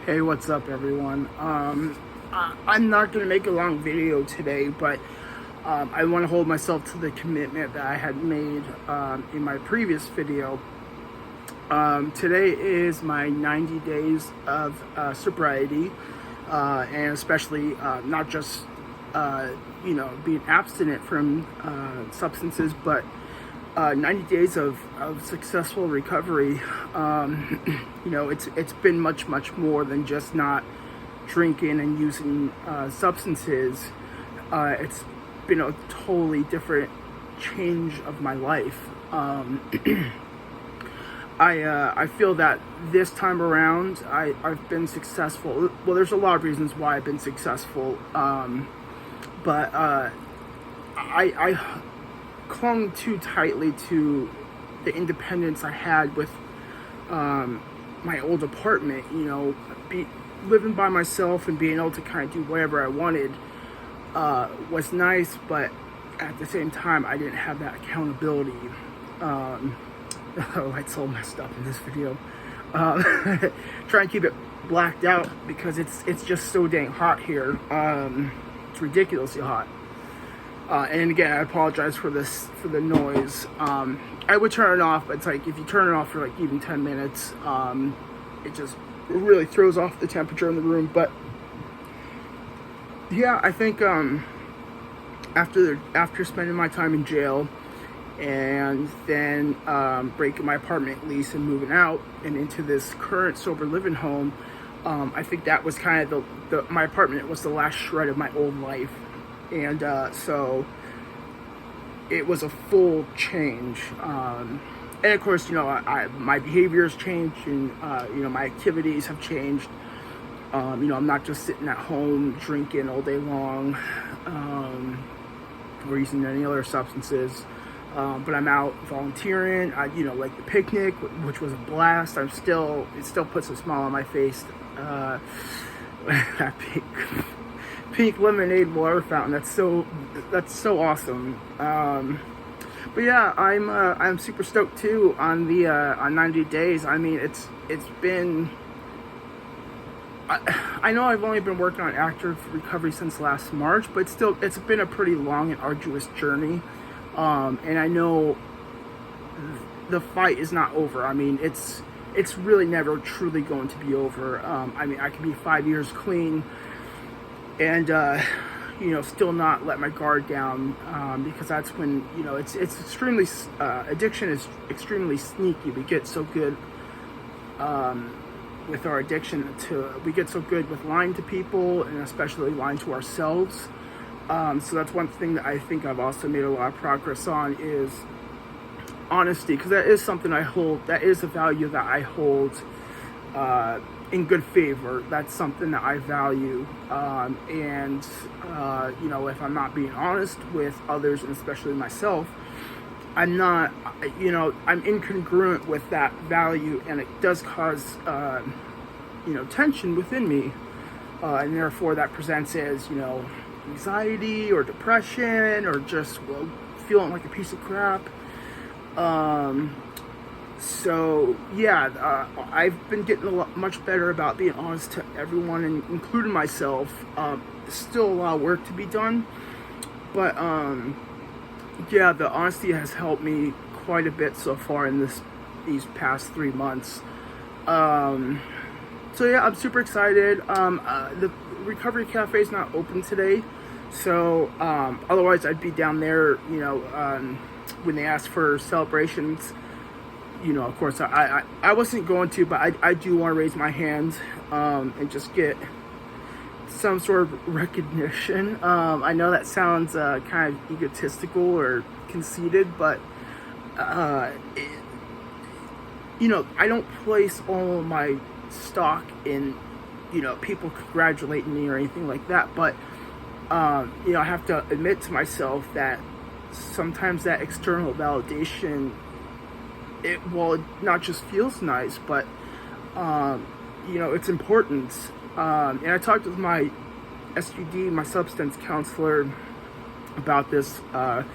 Hey, what's up, everyone? I'm not going to make a long video today, but I want to hold myself to the commitment that I had made in my previous video. Today is my 90 days of sobriety, and especially not just being abstinent from substances, but 90 days of successful recovery. It's been much more than just not drinking and using substances. It's been a totally different change of my life. I feel that this time around I've been successful. Well, there's a lot of reasons why I've been successful, but I clung too tightly to the independence I had with my old apartment. Living by myself and being able to kind of do whatever I wanted was nice, but at the same time I didn't have that accountability. The light's all messed up in this video. Try and keep it blacked out because it's just so dang hot here. It's ridiculously hot. And again, I apologize for the noise. I would turn it off, but it's like if you turn it off for like even 10 minutes, it just really throws off the temperature in the room. But yeah, I think after spending my time in jail and then breaking my apartment lease and moving out and into this current sober living home, I think that was kind of my apartment was the last shred of my old life. And so it was a full change. And of course, my behaviors changed, and my activities have changed. I'm not just sitting at home drinking all day long, or using any other substances. But I'm out volunteering. Like the picnic, which was a blast. It still puts a smile on my face. That pink lemonade water fountain. That's so awesome. But yeah, I'm super stoked too on the on 90 days. I mean, it's been. I know I've only been working on active recovery since last March, but it's been a pretty long and arduous journey. And I know the fight is not over. I mean, it's really never truly going to be over. I could be 5 years clean and still not let my guard down, because that's when it's extremely addiction is extremely sneaky. We get so good with our addiction we get so good with lying to people, and especially lying to ourselves. So that's one thing that I think I've also made a lot of progress on is honesty, because that is something I hold. That is a value that I hold in good favor. That's something that I value. And if I'm not being honest with others, and especially myself, I'm not, I'm incongruent with that value, and it does cause, tension within me. And therefore that presents as, anxiety or depression or just feeling like a piece of crap. So yeah, I've been getting much better about being honest to everyone, and including myself. Still a lot of work to be done, but yeah, the honesty has helped me quite a bit so far in these past 3 months. So yeah, I'm super excited. The recovery cafe is not open today, so otherwise I'd be down there. When they ask for celebrations, of course I wasn't going to, but I do want to raise my hand and just get some sort of recognition. I know that sounds kind of egotistical or conceited, but I don't place all of my stock in people congratulating me or anything like that, but I have to admit to myself that sometimes that external validation, it not just feels nice, but it's important. And I talked with my SUD, my substance counselor, about this on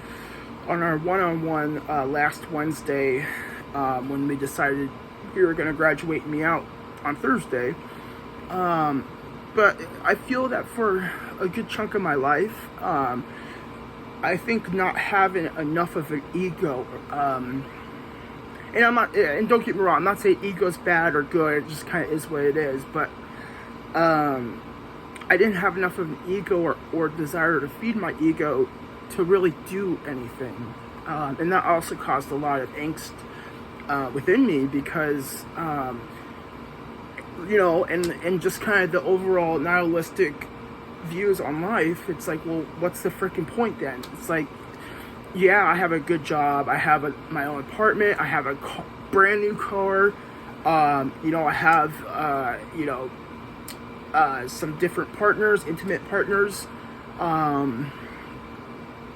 our one-on-one last Wednesday, when we decided we were going to graduate me out on Thursday. But I feel that for a good chunk of my life, I think not having enough of an ego, and and don't get me wrong, I'm not saying ego's bad or good, it just kind of is what it is, but I didn't have enough of an ego or desire to feed my ego to really do anything. And that also caused a lot of angst within me because, and just kind of the overall nihilistic views on life. It's like, well, what's the freaking point then? It's like, yeah, I have a good job. I have my own apartment. I have a brand new car. I have, some different partners, intimate partners. I'm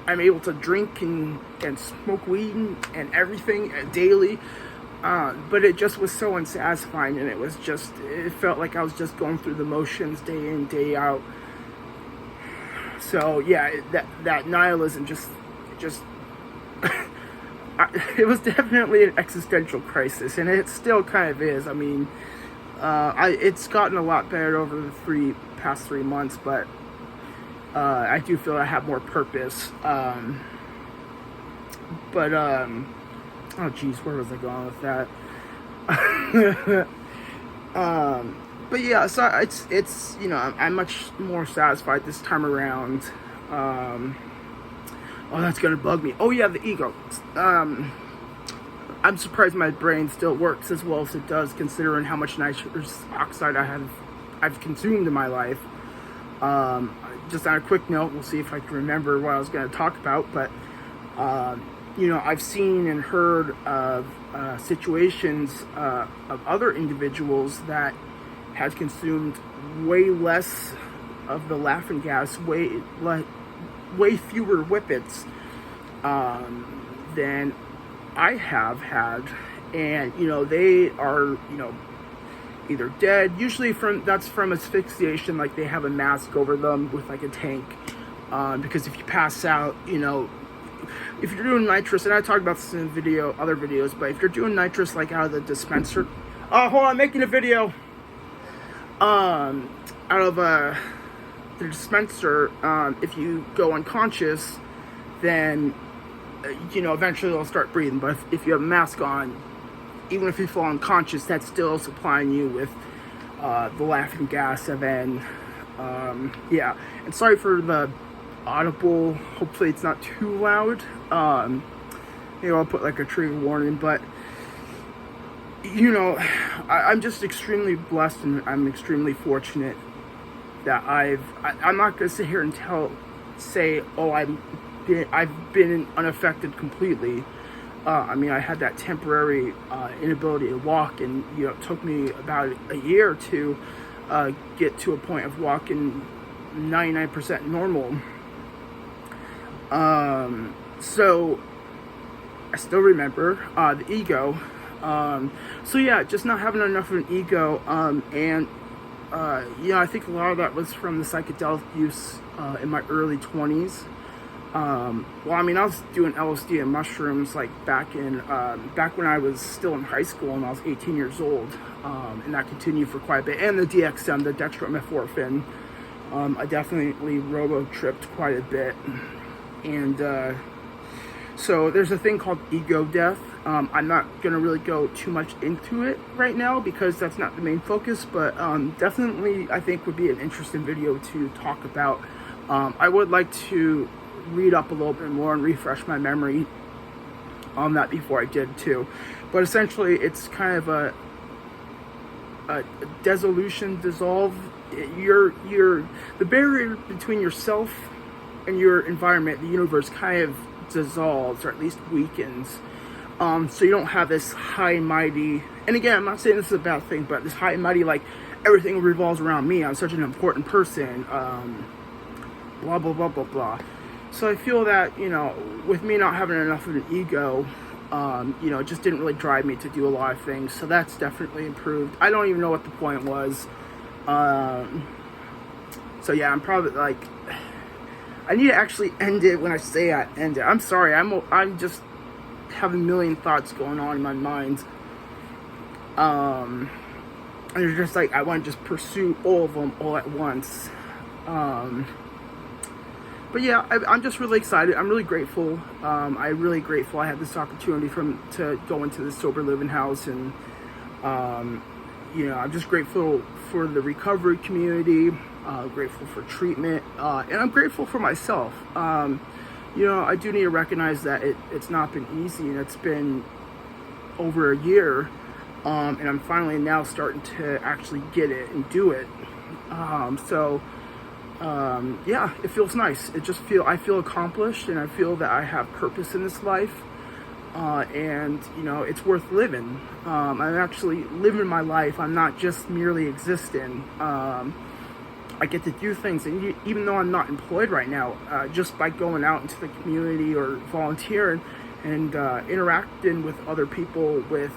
able to drink and smoke weed and everything daily. But it just was so unsatisfying, and it felt like I was just going through the motions day in, day out. So yeah, that nihilism just it was definitely an existential crisis, and it still kind of is. I mean, it's gotten a lot better over the past 3 months, but I do feel I have more purpose. Oh geez, where was I going with that? But yeah, so it's I'm much more satisfied this time around. Oh, that's gonna bug me. Oh yeah, the ego. I'm surprised my brain still works as well as it does, considering how much nitrous oxide I've consumed in my life. Just on a quick note, we'll see if I can remember what I was going to talk about. But I've seen and heard of situations of other individuals that have consumed way less of the laughing gas, way fewer whippets than I have had, and they are either dead, usually that's from asphyxiation, like they have a mask over them with like a tank, because if you pass out, if you're doing nitrous, and I talked about this in other videos, but if you're doing nitrous like out of the dispenser, hold on, I'm making a video, out of the dispenser, if you go unconscious, then eventually they'll start breathing. But if you have a mask on, even if you fall unconscious, that's still supplying you with the laughing gas. And then and sorry for the audible, hopefully it's not too loud. I'll put like a trigger warning, but I'm just extremely blessed, and I'm extremely fortunate that I'm not gonna sit here and say I've been unaffected completely. I had that temporary inability to walk, and it took me about a year to get to a point of walking 99% normal. So I still remember the ego. So yeah, just not having enough of an ego, and I think a lot of that was from the psychedelic use in my early 20s. I was doing LSD and mushrooms like back when I was still in high school and I was 18 years old, and that continued for quite a bit. And the DXM, the dextromethorphan, I definitely robo-tripped quite a bit. And so there's a thing called ego death. I'm not going to really go too much into it right now because that's not the main focus, but definitely I think would be an interesting video to talk about. I would like to read up a little bit more and refresh my memory on that before I did too. But essentially it's kind of a dissolve. The barrier between yourself and your environment, the universe, kind of dissolves, or at least weakens. So you don't have this high and mighty, and again, I'm not saying this is a bad thing, but this high and mighty, like everything revolves around me, I'm such an important person, blah, blah, blah, blah, blah. So I feel that, with me not having enough of an ego, it just didn't really drive me to do a lot of things. So that's definitely improved. I don't even know what the point was. So yeah, I'm probably like, I need to actually end it when I say I end it. I'm sorry, I'm just having a million thoughts going on in my mind. I And it's just like I want to just pursue all of them all at once. But yeah, I'm just really excited. I'm really grateful. I'm really grateful I had this opportunity to go into the sober living house, and I'm just grateful for the recovery community. Grateful for treatment, and I'm grateful for myself. I do need to recognize that it's not been easy, and it's been over a year, and I'm finally now starting to actually get it and do it. Yeah, it feels nice. I feel accomplished, and I feel that I have purpose in this life, and it's worth living. I'm actually living my life. I'm not just merely existing. I get to do things, and even though I'm not employed right now, just by going out into the community or volunteering and interacting with other people with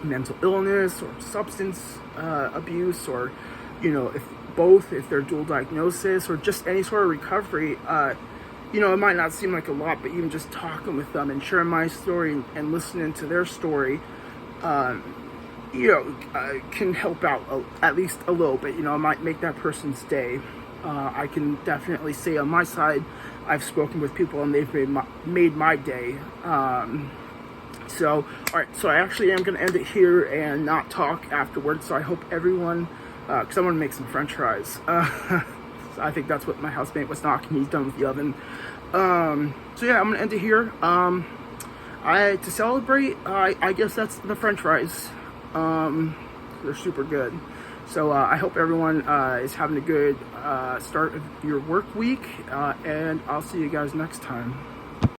mental illness or substance abuse, or if they're dual diagnosis, or just any sort of recovery, it might not seem like a lot, but even just talking with them and sharing my story and listening to their story, can help out at least a little bit. It might make that person's day. I can definitely say on my side, I've spoken with people and they've made my day. All right, so I actually am going to end it here and not talk afterwards. So I hope everyone, because I want to make some French fries. So I think that's what my housemate was knocking. He's done with the oven. So yeah, I'm going to end it here. To celebrate, I guess that's the French fries. They're super good. So I hope everyone is having a good start of your work week, and I'll see you guys next time.